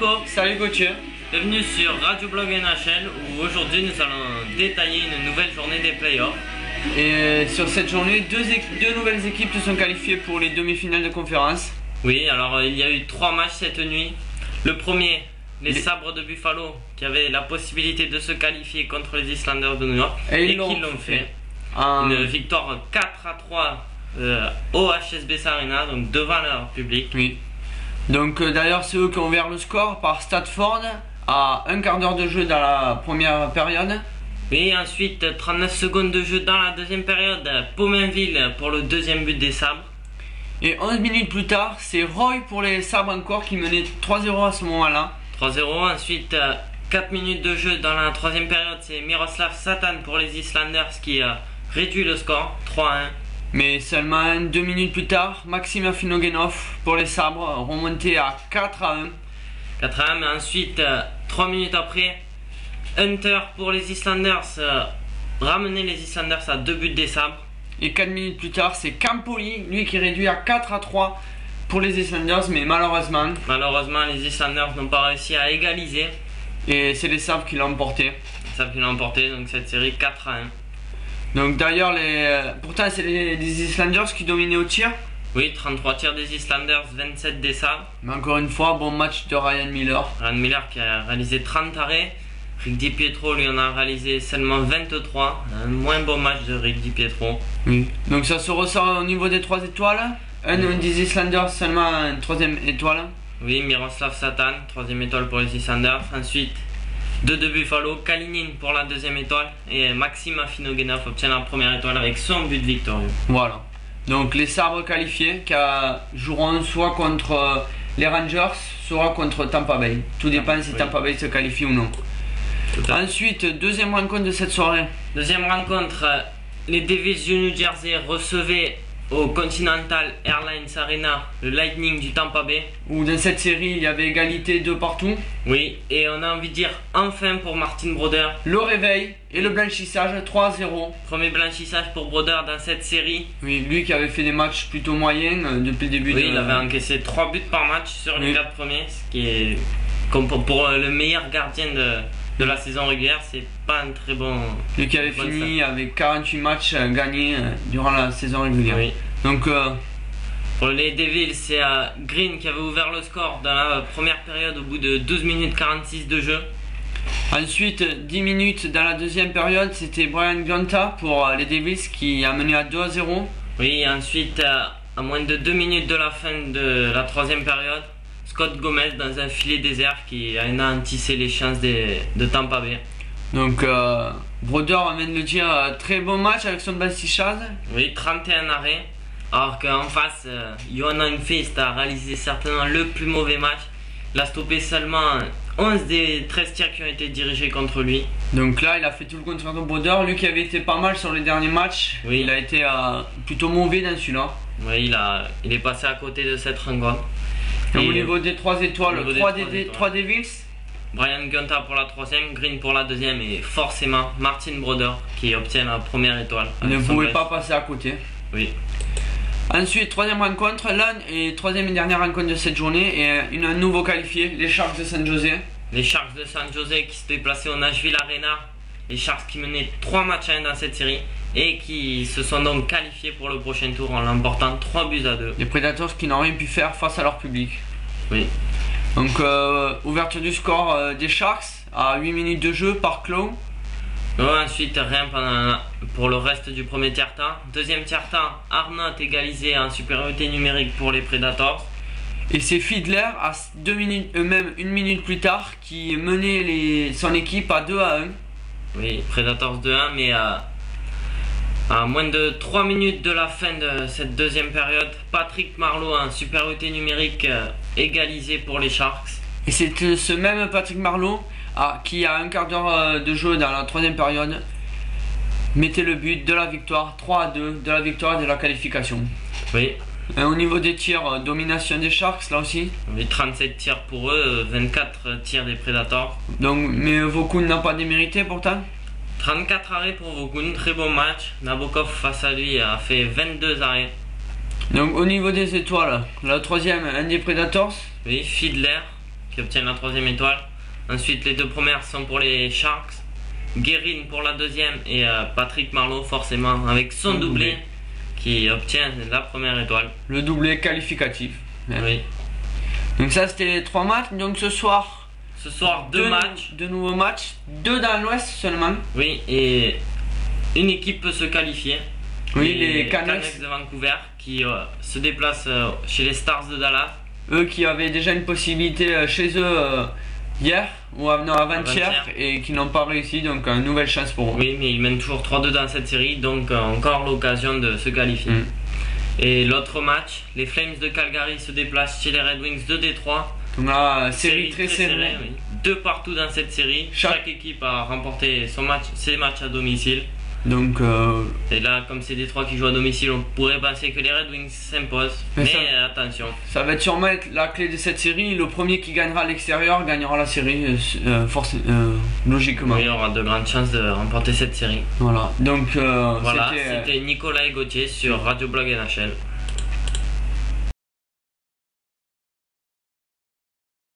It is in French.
Nico. Salut Gauthier. Bienvenue sur Radio Blog NHL où aujourd'hui nous allons détailler une nouvelle journée des playoffs. Et sur cette journée, deux nouvelles équipes se sont qualifiées pour les demi-finales de conférence. Oui, alors il y a eu 3 matchs cette nuit. Le premier, les Sabres de Buffalo qui avaient la possibilité de se qualifier contre les Islanders de New York et qui l'ont fait. Une victoire 4-3 au HSBC Arena, donc devant leur public. Oui. Donc d'ailleurs c'est eux qui ont ouvert le score par Stafford à un quart d'heure de jeu dans la première période. Oui, ensuite 39 secondes de jeu dans la deuxième période, Pominville pour le deuxième but des Sabres. Et 11 minutes plus tard, c'est Roy pour les Sabres encore qui menait 3-0 à ce moment-là. 3-0, ensuite 4 minutes de jeu dans la troisième période, c'est Miroslav Satan pour les Islanders qui réduit le score, 3-1. Mais seulement 2 minutes plus tard, Maxime Afinogenov pour les Sabres remonté à 4-1. 4-1, mais ensuite 3 minutes après, Hunter pour les Islanders ramener les Islanders à 2 buts des Sabres. Et 4 minutes plus tard, c'est Campoli, lui qui réduit à 4-3 pour les Islanders, mais malheureusement les Islanders n'ont pas réussi à égaliser. Et c'est les Sabres qui l'ont emporté. Les Sabres qui l'ont emporté, donc cette série 4-1. Donc d'ailleurs, pourtant c'est les Islanders qui dominaient au tir. Oui, 33 tirs des Islanders, 27 des Sabres. Mais encore une fois, bon match de Ryan Miller. Ryan Miller qui a réalisé 30 arrêts. Rick DiPietro lui en a réalisé seulement 23. Un moins bon match de Rick DiPietro. Oui. Donc ça se ressent au niveau des 3 étoiles. Un des Islanders seulement une 3ème étoile. Oui, Miroslav Satan, 3ème étoile pour les Islanders. Ensuite, 2 de Buffalo, Kalinin pour la 2ème étoile. Et Maxime Afinogenov obtient la 1ère étoile avec son but victorieux. Voilà. Donc les Sabres qualifiés qui joueront soit contre les Rangers, soit contre Tampa Bay. Tout dépend si Tampa Bay se qualifie ou non. Ensuite, deuxième rencontre de cette soirée. Deuxième rencontre, les Devils du New Jersey recevaient au Continental Airlines Arena le Lightning du Tampa Bay. Où dans cette série, il y avait égalité de partout. Oui, et on a envie de dire enfin pour Martin Brodeur. Le réveil et le blanchissage 3-0. Premier blanchissage pour Brodeur dans cette série. Oui, lui qui avait fait des matchs plutôt moyens depuis le début. Oui, il avait encaissé 3 buts par match sur les 4 premiers, ce qui est comme pour le meilleur gardien de la saison régulière, c'est pas un très bon. Lui qui avait fini avec 48 matchs gagnés durant la saison régulière. Oui. Donc pour les Devils, c'est Green qui avait ouvert le score dans la première période au bout de 12 minutes 46 de jeu. Ensuite, 10 minutes dans la deuxième période, c'était Brian Gionta pour les Devils qui a mené à 2-0. Oui, ensuite, à moins de 2 minutes de la fin de la troisième période, Scott Gomez dans un filet désert qui a tissé les chances de Tampa Bay. Donc Brodeur vient de le dire, très bon match avec son blanchissage. Oui, 31 arrêts. Alors qu'en face, Johan Hengfist a réalisé certainement le plus mauvais match. Il a stoppé seulement 11 des 13 tirs qui ont été dirigés contre lui. Donc là, il a fait tout le contraire de Brodeur. Lui qui avait été pas mal sur les derniers matchs, il a été plutôt mauvais dans celui-là. Oui, il est passé à côté de cette rencontre. Au niveau des 3 étoiles, 3 Devils. Brian Gionta pour la 3ème, Green pour la 2ème et forcément Martin Brodeur qui obtient la 1ère étoile. Il ne pouvait pas passer à côté. Oui. Ensuite, 3ème rencontre, là et 3ème et dernière rencontre de cette journée et un nouveau qualifié, les Sharks de San Jose. Les Sharks de San Jose qui se déplaçaient au Nashville Arena. Les Sharks qui menaient 3 matchs à 1 dans cette série et qui se sont donc qualifiés pour le prochain tour en l'emportant 3-2. Les Predators qui n'ont rien pu faire face à leur public. Oui. Donc ouverture du score des Sharks à 8 minutes de jeu par Clow. Ensuite rien pour le reste du premier tiers-temps. Deuxième tiers-temps, Arnott égalisé en supériorité numérique pour les Predators. Et c'est Fiedler à 2 minutes, même 1 minute plus tard qui menait son équipe à 2-1. Oui, Predators 2-1, mais à moins de 3 minutes de la fin de cette deuxième période, Patrick Marleau en supériorité numérique égalisé pour les Sharks. Et c'est ce même Patrick Marleau qui a un quart d'heure de jeu dans la 3ème période mettait le but de la victoire 3-2 de la victoire et de la qualification. Oui. Au niveau des tirs, domination des Sharks là aussi. Oui, 37 tirs pour eux, 24 tirs des Predators. Donc, mais Vokun n'a pas démérité pourtant. 34 arrêts pour Vokun, très bon match. Nabokov face à lui a fait 22 arrêts. Donc au niveau des étoiles, la 3ème, un des Predators. Oui, Fiedler. qui obtient la 3e étoile. Ensuite, les 2 premières sont pour les Sharks. Guerin pour la 2e et Patrick Marleau forcément avec son doublé qui obtient la 1re étoile. Le doublé qualificatif. Oui. Donc ça c'était les 3 matchs. Donc ce soir 2 matchs. 2 nouveaux matchs. 2 dans l'ouest seulement. Oui, et une équipe peut se qualifier. Oui, les Canucks de Vancouver qui se déplacent chez les Stars de Dallas. Eux qui avaient déjà une possibilité chez eux hier ou avant-hier et qui n'ont pas réussi, donc une nouvelle chance pour eux. Oui, mais ils mènent toujours 3-2 dans cette série, donc encore l'occasion de se qualifier. Et l'autre match, les Flames de Calgary se déplacent chez les Red Wings de Détroit. Donc là, série très serrée. Oui. 2 partout dans cette série. Chaque équipe a remporté ses matchs à domicile. Donc et là, comme c'est Détroit qui joue à domicile, on pourrait penser que les Red Wings s'imposent. Mais attention. Ça va être sûrement la clé de cette série. Le premier qui gagnera à l'extérieur gagnera la série, logiquement. Oui, il y aura de grandes chances de remporter cette série. Voilà. Donc voilà, c'était Nicolas et Gauthier sur Radio Blog NHL.